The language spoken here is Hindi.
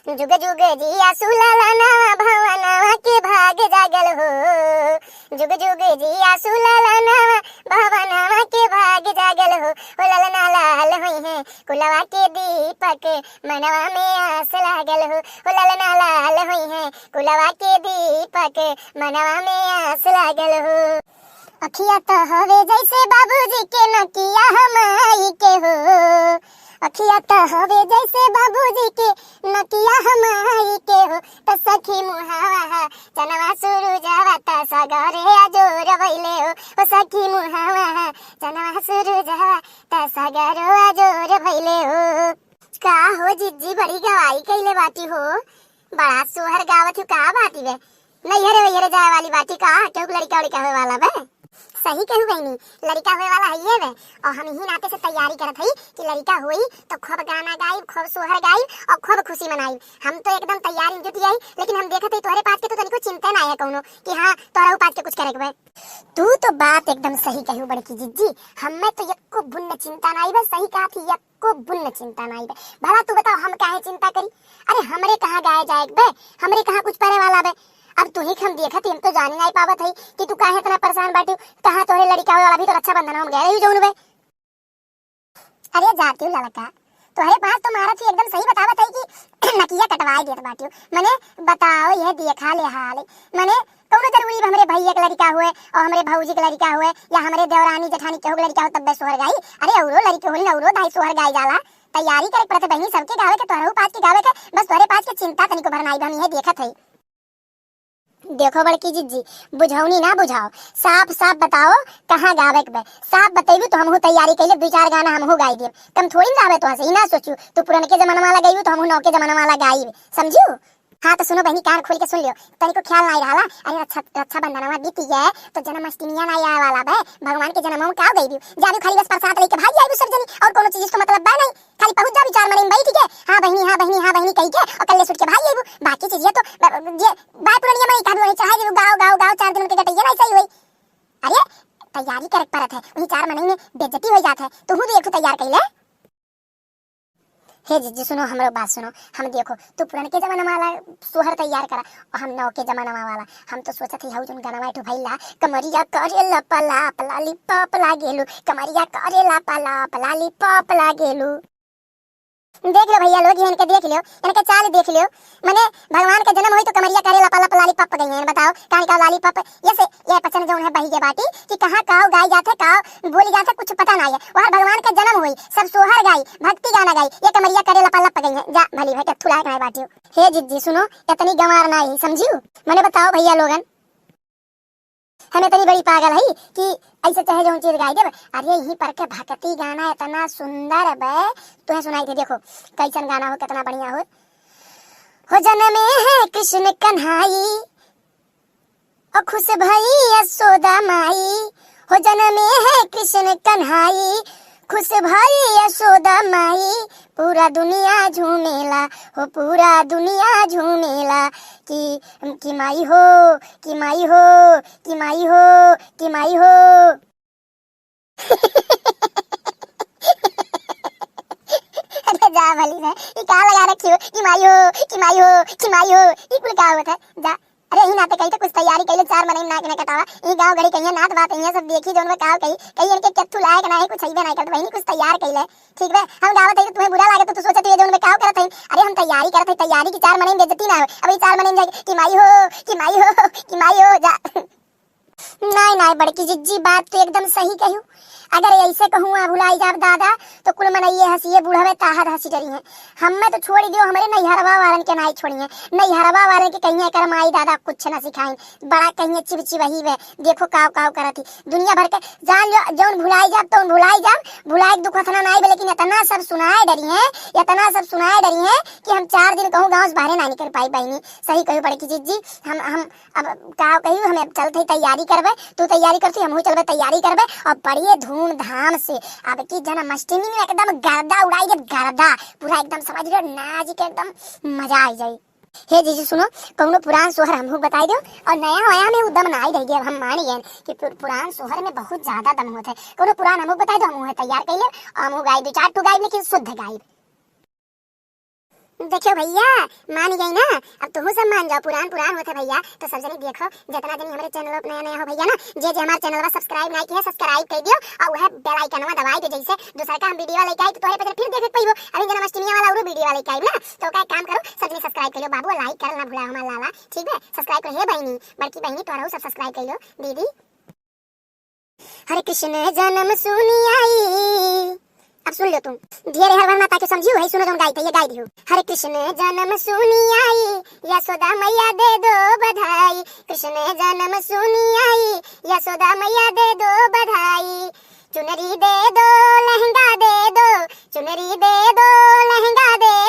जुग जुग जिया सुललना भवनवा के भाग जागल हो। जुग जुग जिया सुललना भवनवा के भाग जागल हो। ओ ललना लाल हुई है कुलवा के दीपक मनवा में आस लागल हो। ओ ललना लाल हुई है कुलवा के दीपक मनवा में आस लागल हो। अखिया तो हवे जैसे बाबूजी के नकिया हमाई के हो। अखिया तो हवे जैसे बाबूजी के नकिया हमाई के हो। त सखी मुहावा चनवा सुरुजवा त सगरे अजोर भइले हो। ओ सखी मुहावा चनवा सुरुजवा त सगरो अजोर भइले हो। का हो जिज्जी बड़ी गवाई कइले बाटी हो। बड़ा सोहर गावत हो का बाटी बे। नैहरे वैहरे जाए वाली बाटी का केहू लड़का उड़का होए वाला बे। सही कहू बहनी लड़का होए वाला है ये बे। और हम ही नाते से तैयारी करत हई कि लड़का होई तो खूब गाना गाई खूब सोहर गाई और खूब खुशी मनाई। हम तो एकदम तैयारी जुट गई लेकिन हम देखत हई तोहरे पास के तो तनिको चिंता ना है कौनो कि हां तोरा पास के कुछ करे के बे। तू तो बात एकदम सही कहू बड़की जिज्जी। हमें तो यक्को बुन्न चिंता ना बे। सही कहा थी यक्को बुन्न चिंता ना बे। भला तू बताओ हम काहे चिंता करी। अरे हमरे कहां गाए जाए बे। हमरे कहां कुछ करे वाला बे। अब तू ही हम देखत हम तो जान नहीं पावत है कि तू काहे इतना परेशान बाटी। कहां तोरे लड़का होए वाला भी तो रक्षाबंधन हम गए ही जौन बे। अरे जाती हूं लड़का तोहरे पास तो मारत ही एकदम सही बतावत है कि नकिया कटवाए देत बाटी। मने बताओ ये देखा ले हाल मने कौनो जरूरी हमरे भैया के लड़का हुए और हमरे भौजी के लड़का हुए या हमरे देवरानी जेठानी के लड़का हो तब सोहर गाई। अरे औरो लड़के होली औरो दाई सोहर गाई जाला। तैयारी करे पड़त बहनी सबके गावे के तोहरे पास के गावे के बस तोहरे पास के चिंता तनिको भरनाई हम ये देखत है। देखो बड़की जिज्जी बुझौनी ना बुझाओ साफ साफ बताओ कहाँ गावे के बे। साफ बतेबू तो हमहू तैयारी कैले दो चार गाना हमहू गाई देब। तुम थोड़ी ना गावे तो हसे ना सोचू तू पुराने के जमाना वाला गाइबू तो हमहू नौ के जमाना वाला गाइब समझू। हाँ तो सुनो बहनी कान खोल के सुन लियो तनिको ख्याल नहीं रहा। अरे रक्षाबंधनवा बीती है तो जन्माष्टमी नहीं आए वाला बे। भगवान के जन्म में का गइबू जाबू खाली बस प्रसाद लेके भाग जाइबू सब जनी और कोनो चीज तो मतलब बे नहीं। खाली पहुंच जा विचार मरे भाई ठीक है। हां बहनी हां बहनी हां बहनी कह के और कल्ले सुट के भाग जाइबू। बाकी चीज तो ये बात पुरानी में कादू नहीं चाहे गाओ गाओ गाओ 4 दिन के गटैया नहीं सही होई। अरे तैयारी करे परत है वही 4 महीने में बेइज्जती हो जात है। तू देखो तैयार कइले। हे जिज्जी सुनो हमरो बात सुनो। हम देखो तू पुराने के जमाना वाला सोहर तैयार करा और हम नौ के जमाना वाला। हम तो सोचत ही हऊ जोन गाना वाइट भइला कमरिया करे लपला पलाली पप लागेलू कमरिया करे लपला पलाली पप लागेलू। देख लो भैया लोग इनके देख लियो इनके चाल देख लियो। मने भगवान का जन्म होई तो कमरिया करे लपला पलाली पप गई है। बताओ कान का लाली पप ये से ये पचन जोन है बही के बाटी कि कहां काओ गाई जाते काओ बोली जाते कुछ पता नहीं है। वहां भगवान का जन्म हुई सब सोहर गाई भक्ति गाना गाई ये कमरिया करे लपला पप गई है। जा भली भाई कथु लायक नहीं बाटी। हे जिज्जी सुनो इतनी गंवार नहीं समझियो। मने बताओ भैया लोगन हमें तनी बड़ी पागल है कि ऐसे चाहे जो चीज गाई देब। अरे यही पर के भक्ति गाना इतना सुंदर बे तुम्हें सुनाई थे। देखो कैसन गाना हो कितना बढ़िया हो जन्मे है कृष्ण कन्हाई और खुश भई यशोदा माई। हो जन्मे है कृष्ण कन्हाई खुश भई यशोदा माई। पूरा दुनिया झूमेला हो पूरा दुनिया झूमेला कि माई हो कि माई हो कि माई हो कि माई हो। अरे जा भली है ये का लगा रखी हो कि माई हो कि माई हो कि माई हो ये कुल का होता है। जा अरे ही नाते कहीं तो कुछ तैयारी कइले 4 महीने नाक न कटावा ई गांव घड़ी कहीं नात बात है सब देखी जोन में काव कहीं इनके कत्थु लायक ना है कुछ हईबे नहीं करत बहनी कुछ तैयार कइले ठीक बे। हम गावत है तो तुम्हें बुरा लागे तो तू सोचत है जोन में काव करत है। अरे हम तैयारी करत है तैयारी की 4 महीने में बेइज्जती ना हो। अभी 4 महीने में कि माई हो कि माई हो कि माई हो। जा नहीं नहीं बड़की जिज्जी बात तो एकदम सही कहूं। अगर ऐसे कहूँ भुलाई जाब दादा तो कुल मनइये हंसिए बूढ़वे ताहत हंसी डरी है। हमें तो छोड़ दियो हमारे नैहरवा वालन के नहीं छोड़िए। नैहरवा वाले के कहिए कर माई दादा कुछ न सिखाई बड़ा कहिए चिपची वही वे देखो काव काव करती दुनिया भर के जान लो जौन भुलाई जाब तो भुलाई जाब भुलाई दुख हथना नहीं लेकिन इतना सब सुनाए डरी है इतना सब सुनाए डरी है कि हम 4 दिन कहूँ गाँव से बाहर ना निकल पाई बहनी। सही कहूँ बड़की जिज्जी हम अब काव कहूँ हमें चलते तैयारी करबे तू तैयारी करती हमहू चलबे तैयारी करबे और बढ़िए धूमधाम से अब की जन्माष्टमी में एकदम गर्दा उड़ाई जब गर्दा पूरा एकदम समझ लो नाच के एकदम मजा आ जाए। हे जीजू सुनो कौनो पुरान सोहर हमहू बताई दो और नया आया में उदम ना आई रही हम मान गए कि पुरान सोहर में बहुत ज्यादा दम होता है। कौनो पुरान हमहू बताई दो हमहू तैयार कर ले हमहू गाई 2-4 टू गाई लेकिन शुद्ध गाई। देखो भैया, मान गई ना, अब तुम सब मान जाओ, पुरान होता भैया। तो सब जने देखो, जितना जने हमारे चैनल पर नया हो भैया ना, जे हमारे चैनल पर सब्सक्राइब नहीं किया सब्सक्राइब कर दियो और वह बेल आइकन दबाई दे, जैसे दूसरा का हम वीडियो लेके आई तो तोरे पे फिर देख पाइबो। अरे जन्माष्टमी वाला और वीडियो लेके आई ना, तो का काम करो, सब जने सब्सक्राइब कर लो बाबू, लाइक करना भूला हमारा लाला, ठीक है? सब्सक्राइब कर हे बहनी, बड़की बहनी तोरा सब सब्सक्राइब कर लो दीदी। हरे कृष्ण जन्म सुनी आई, अब सुन लो तुम धीरे हर वरना ताकि समझियो है, सुनो तुम गाइते ये गाई दियो। हरे कृष्ण जन्म सुनी आई, यशोदा मैया दे दो बधाई। कृष्ण जन्म सुनी आई, यशोदा मैया दे दो बधाई। चुनरी दे दो लहंगा दे दो, चुनरी दे दो लहंगा दे